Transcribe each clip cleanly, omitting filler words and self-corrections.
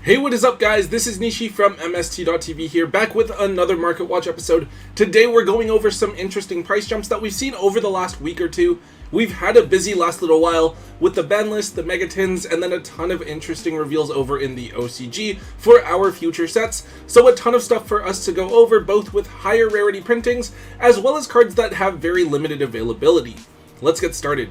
Hey, what is up guys? This is Nishi from MST.TV here, back with another Market Watch episode. Today we're going over some interesting price jumps that we've seen over the last week or two. We've had a busy last little while with the ban list, the megatins, and then a ton of interesting reveals over in the OCG for our future sets. So a ton of stuff for us to go over, both with higher rarity printings, as well as cards that have very limited availability. Let's get started.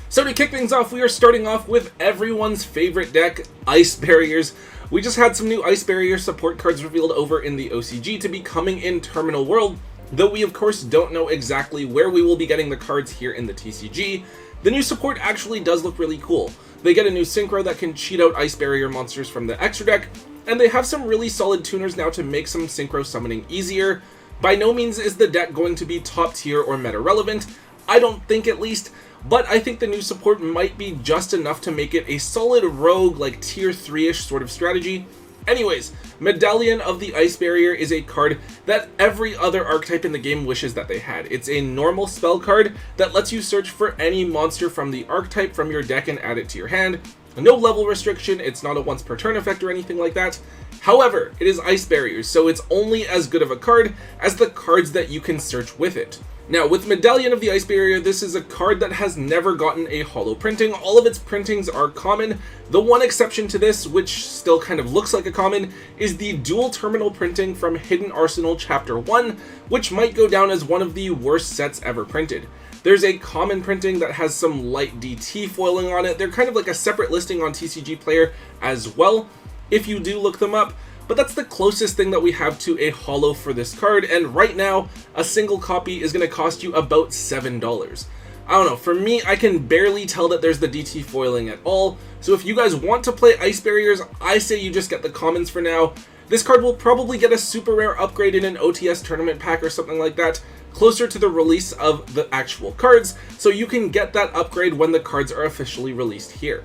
So to kick things off, we are starting off with everyone's favorite deck, Ice Barriers. We just had some new Ice Barrier support cards revealed over in the OCG to be coming in Terminal World, though we of course don't know exactly where we will be getting the cards here in the TCG. The new support actually does look really cool. They get a new synchro that can cheat out Ice Barrier monsters from the extra deck, and they have some really solid tuners now to make some synchro summoning easier. By no means is the deck going to be top tier or meta relevant, I don't think at least, but I think the new support might be just enough to make it a solid rogue, like tier 3-ish sort of strategy. Anyways, Medallion of the Ice Barrier is a card that every other archetype in the game wishes that they had. It's a normal spell card that lets you search for any monster from the archetype from your deck and add it to your hand. No level restriction, it's not a once per turn effect or anything like that. However, it is Ice Barriers, so it's only as good of a card as the cards that you can search with it. Now, with Medallion of the Ice Barrier, this is a card that has never gotten a holo printing. All of its printings are common. The one exception to this, which still kind of looks like a common, is the dual terminal printing from Hidden Arsenal Chapter 1, which might go down as one of the worst sets ever printed. There's a common printing that has some light DT foiling on it. They're kind of like a separate listing on TCG Player as well, if you do look them up. But that's the closest thing that we have to a holo for this card, and right now, a single copy is going to cost you about $7. I don't know, for me, I can barely tell that there's the DT foiling at all, so if you guys want to play Ice Barriers, I say you just get the commons for now. This card will probably get a super rare upgrade in an OTS tournament pack or something like that, closer to the release of the actual cards, so you can get that upgrade when the cards are officially released here.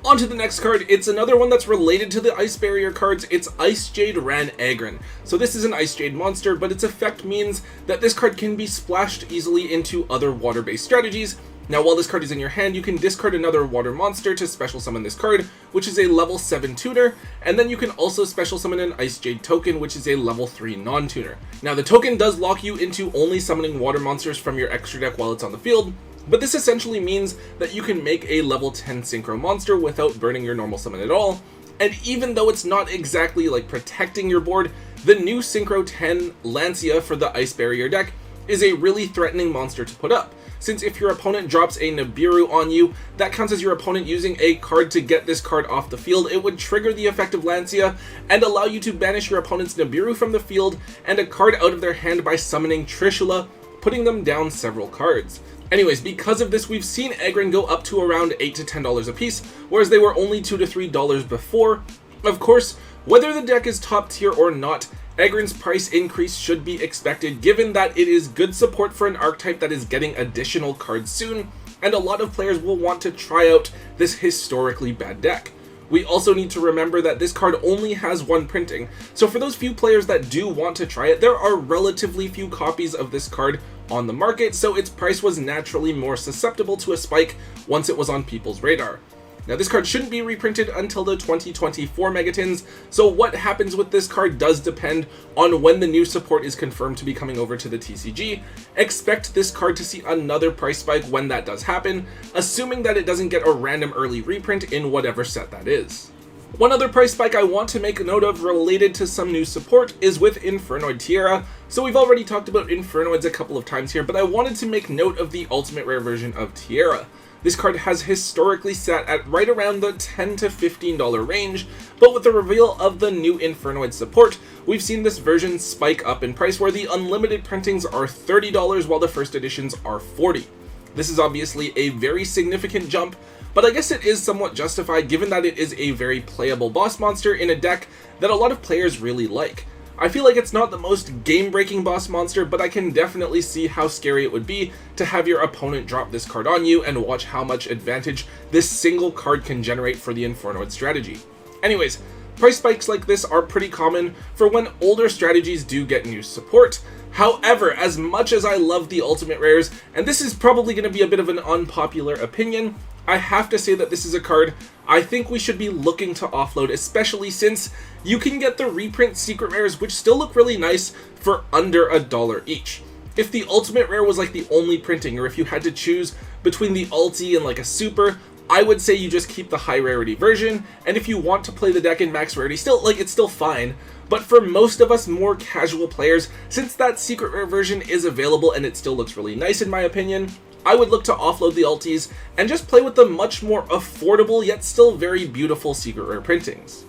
On to the next card. It's another one that's related to the Ice Barrier cards. It's Ice Jade Ran Agron. So this is an Ice Jade monster, but its effect means that this card can be splashed easily into other water-based strategies. Now, while this card is in your hand, you can discard another water monster to special summon this card, which is a level 7 tuner, and then you can also special summon an Ice Jade token, which is a level 3 non-tuner. Now, the token does lock you into only summoning water monsters from your extra deck while it's on the field, but this essentially means that you can make a level 10 synchro monster without burning your normal summon at all. And even though it's not exactly like protecting your board, the new synchro 10 Lancia for the Ice Barrier deck is a really threatening monster to put up, since if your opponent drops a Nibiru on you, that counts as your opponent using a card to get this card off the field. It would trigger the effect of Lancia and allow you to banish your opponent's Nibiru from the field and a card out of their hand by summoning Trishula, putting them down several cards. Anyways, because of this, we've seen Agron go up to around $8 to $10 a piece, whereas they were only $2 to $3 before. Of course, whether the deck is top tier or not, Agron's price increase should be expected, given that it is good support for an archetype that is getting additional cards soon, and a lot of players will want to try out this historically bad deck. We also need to remember that this card only has one printing, so for those few players that do want to try it, there are relatively few copies of this card on the market, so its price was naturally more susceptible to a spike once it was on people's radar. Now, this card shouldn't be reprinted until the 2024 megatins, so what happens with this card does depend on when the new support is confirmed to be coming over to the TCG. Expect this card to see another price spike when that does happen, assuming that it doesn't get a random early reprint in whatever set that is. One other price spike I want to make a note of related to some new support is with Infernoid Tiara. So we've already talked about Infernoids a couple of times here, but I wanted to make note of the ultimate rare version of Tiara. This card has historically sat at right around the $10 to $15 range, but with the reveal of the new Infernoid support, we've seen this version spike up in price, where the unlimited printings are $30 while the first editions are $40. This is obviously a very significant jump, but I guess it is somewhat justified given that it is a very playable boss monster in a deck that a lot of players really like. I feel like it's not the most game-breaking boss monster, but I can definitely see how scary it would be to have your opponent drop this card on you and watch how much advantage this single card can generate for the Infernoid strategy. Anyways, price spikes like this are pretty common for when older strategies do get new support. However, as much as I love the ultimate rares, and this is probably going to be a bit of an unpopular opinion, I have to say that this is a card I think we should be looking to offload, especially since you can get the reprint secret rares, which still look really nice, for under $1 each. If the ultimate rare was like the only printing, or if you had to choose between the ulti and like a super, I would say you just keep the high rarity version, and if you want to play the deck in max rarity, still, like, it's still fine. But for most of us more casual players, since that secret rare version is available and it still looks really nice in my opinion, I would look to offload the ultis and just play with the much more affordable yet still very beautiful secret rare printings.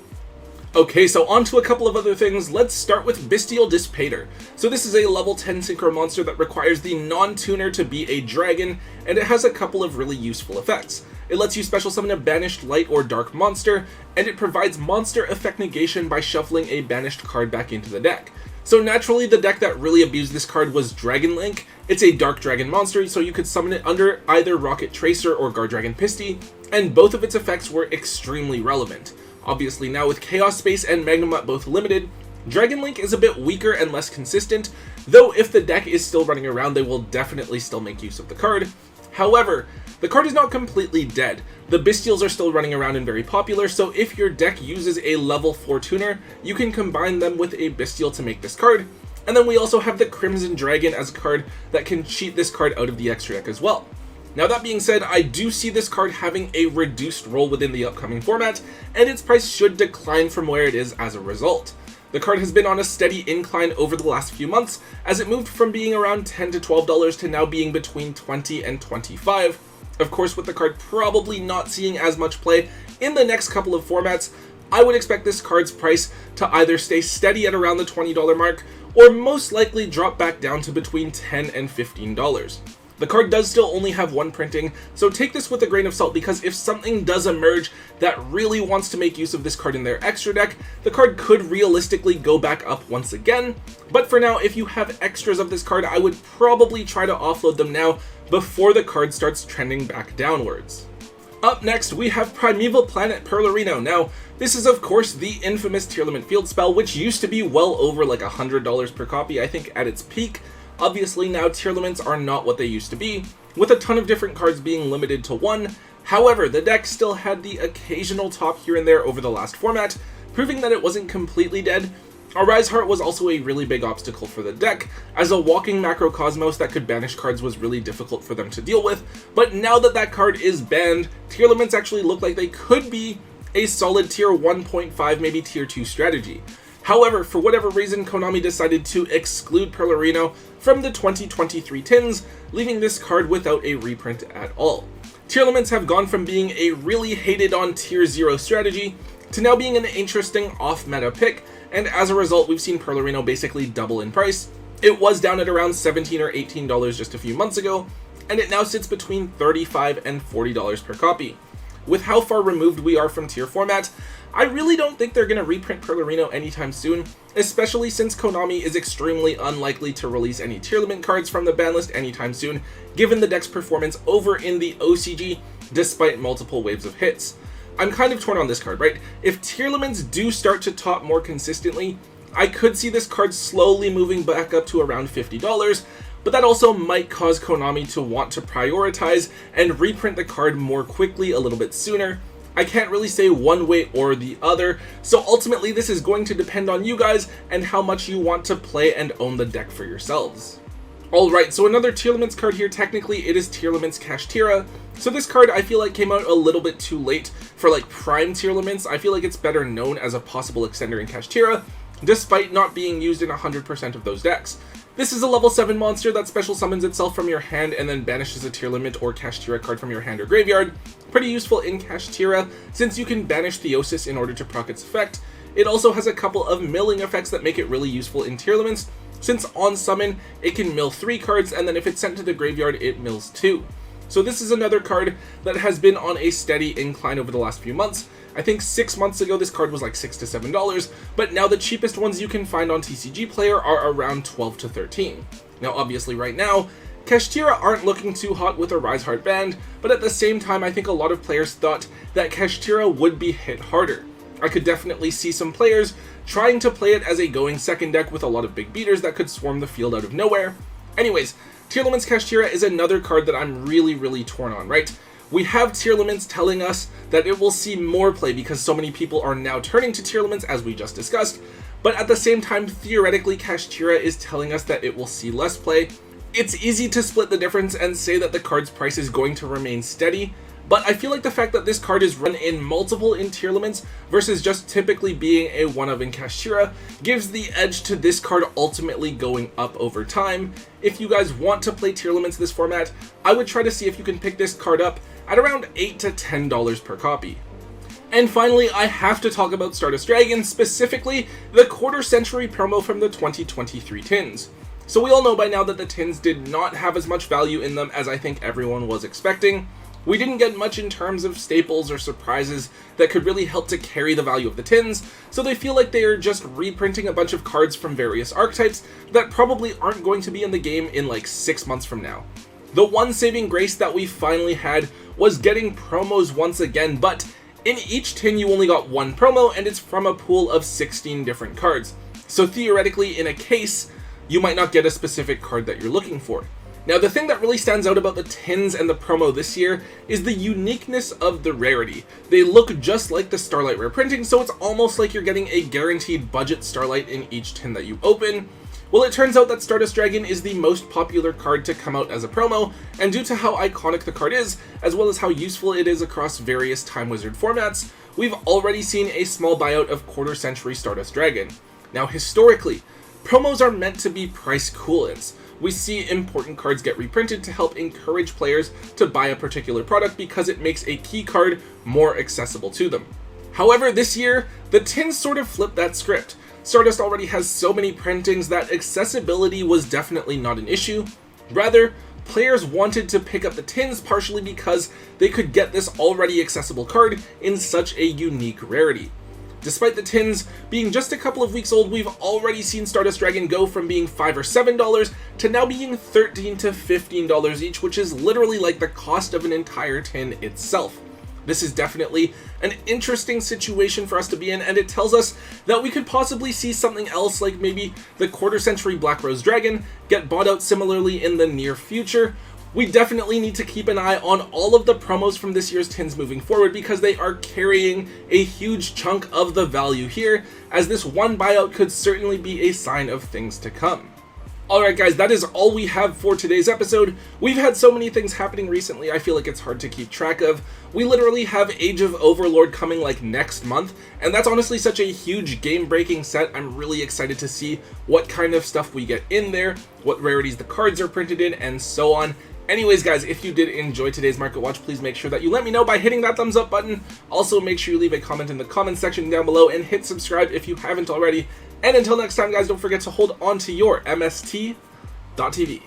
Okay, so on to a couple of other things. Let's start with Bastille Dissipator. So this is a level 10 synchro monster that requires the non-tuner to be a dragon, and it has a couple of really useful effects. It lets you special summon a banished light or dark monster, and it provides monster effect negation by shuffling a banished card back into the deck. So naturally, the deck that really abused this card was Dragon Link. It's a dark dragon monster, so you could summon it under either Rocket Tracer or Guard Dragon Pisty, and both of its effects were extremely relevant. Obviously now with Chaos Space and Magnamut both limited, Dragon Link is a bit weaker and less consistent, though if the deck is still running around, they will definitely still make use of the card. However, the card is not completely dead. The Bastilles are still running around and very popular, so if your deck uses a level 4 tuner, you can combine them with a Bastille to make this card. And then we also have the Crimson Dragon as a card that can cheat this card out of the extra deck as well. Now that being said, I do see this card having a reduced role within the upcoming format, and its price should decline from where it is as a result. The card has been on a steady incline over the last few months, as it moved from being around $10 to $12 to now being between $20 and $25. Of course, with the card probably not seeing as much play in the next couple of formats, I would expect this card's price to either stay steady at around the $20 mark, or most likely drop back down to between $10 and $15. The card does still only have one printing, so take this with a grain of salt, because if something does emerge that really wants to make use of this card in their extra deck, the card could realistically go back up once again. But for now, if you have extras of this card, I would probably try to offload them now before the card starts trending back downwards. Up next, we have Primeval Planet Perlerino. Now, this is of course the infamous tier limit field spell, which used to be well over like $100 per copy, I think, at its peak. Obviously now tier limits are not what they used to be, with a ton of different cards being limited to one. However, the deck still had the occasional top here and there over the last format, proving that it wasn't completely dead. A Rise Heart was also a really big obstacle for the deck, as a walking macrocosmos that could banish cards was really difficult for them to deal with, but now that that card is banned, tier limits actually look like they could be a solid tier 1.5, maybe tier 2 strategy. However, for whatever reason, Konami decided to exclude Perlerino from the 2023 tins, leaving this card without a reprint at all. Tier limits have gone from being a really hated on tier 0 strategy to now being an interesting off-meta pick, and as a result, we've seen Perlerino basically double in price. It was down at around $17 or $18 just a few months ago, and it now sits between $35 and $40 per copy. With how far removed we are from tier format, I really don't think they're going to reprint Perlerino anytime soon, especially since Konami is extremely unlikely to release any tier limit cards from the ban list anytime soon, given the deck's performance over in the OCG, despite multiple waves of hits. I'm kind of torn on this card, right? If tier limits do start to top more consistently, I could see this card slowly moving back up to around $50, but that also might cause Konami to want to prioritize and reprint the card more quickly a little bit sooner. I can't really say one way or the other, so ultimately this is going to depend on you guys and how much you want to play and own the deck for yourselves. Alright, so another tier limits card here. Technically it is tier limits Tira. So this card I feel like came out a little bit too late for like prime tier limits. I feel like it's better known as a possible extender in Tira, despite not being used in 100% of those decks. This is a level 7 monster that special summons itself from your hand and then banishes a tier limit or Tira card from your hand or graveyard. Pretty useful in Tira, since you can banish Theosis in order to proc its effect. It also has a couple of milling effects that make it really useful in tier limits, since on summon it can mill 3 cards, and then if it's sent to the graveyard it mills 2. So this is another card that has been on a steady incline over the last few months. I think 6 months ago this card was like $6 to $7, but now the cheapest ones you can find on TCG Player are around $12 to $13. Now obviously right now, Tira aren't looking too hot with a Rise Heart band, but at the same time I think a lot of players thought that Tira would be hit harder. I could definitely see some players trying to play it as a going second deck with a lot of big beaters that could swarm the field out of nowhere. Anyways, tier limits Tira is another card that I'm really torn on, right? We have tier limits telling us that it will see more play because so many people are now turning to tier limits, as we just discussed, but at the same time, theoretically, Cash Tira is telling us that it will see less play. It's easy to split the difference and say that the card's price is going to remain steady, but I feel like the fact that this card is run in multiple in tier limits versus just typically being a one-of in Cash Tira gives the edge to this card ultimately going up over time. If you guys want to play tier limits this format, I would try to see if you can pick this card up at around $8 to $10 per copy. And finally, I have to talk about Stardust Dragon, specifically the quarter century promo from the 2023 tins. So we all know by now that the tins did not have as much value in them as I think everyone was expecting. We didn't get much in terms of staples or surprises that could really help to carry the value of the tins, so they feel like they are just reprinting a bunch of cards from various archetypes that probably aren't going to be in the game in like 6 months from now. The one saving grace that we finally had was getting promos once again, but in each tin you only got one promo and it's from a pool of 16 different cards. So theoretically, in a case, you might not get a specific card that you're looking for. Now, the thing that really stands out about the tins and the promo this year is the uniqueness of the rarity. They look just like the Starlight rare printing, so it's almost like you're getting a guaranteed budget Starlight in each tin that you open. Well, it turns out that Stardust Dragon is the most popular card to come out as a promo, and due to how iconic the card is, as well as how useful it is across various Time Wizard formats, we've already seen a small buyout of quarter century Stardust Dragon. Now, historically, promos are meant to be price coolants. We see important cards get reprinted to help encourage players to buy a particular product because it makes a key card more accessible to them. However, this year, the tins sort of flipped that script. Stardust already has so many printings that accessibility was definitely not an issue. Rather, players wanted to pick up the tins partially because they could get this already accessible card in such a unique rarity. Despite the tins being just a couple of weeks old, we've already seen Stardust Dragon go from being $5 or $7 to now being $13 to $15 each, which is literally like the cost of an entire tin itself. This is definitely an interesting situation for us to be in, and it tells us that we could possibly see something else like maybe the quarter century Black Rose Dragon get bought out similarly in the near future. We definitely need to keep an eye on all of the promos from this year's tins moving forward because they are carrying a huge chunk of the value here, as this one buyout could certainly be a sign of things to come. Alright guys, that is all we have for today's episode. We've had so many things happening recently, I feel like it's hard to keep track of. We literally have Age of Overlord coming like next month, and that's honestly such a huge game-breaking set. I'm really excited to see what kind of stuff we get in there, what rarities the cards are printed in, and so on. Anyways guys, if you did enjoy today's Market Watch, please make sure that you let me know by hitting that thumbs up button. Also, make sure you leave a comment in the comments section down below and hit subscribe if you haven't already. And until next time guys, don't forget to hold on to your MST.TV.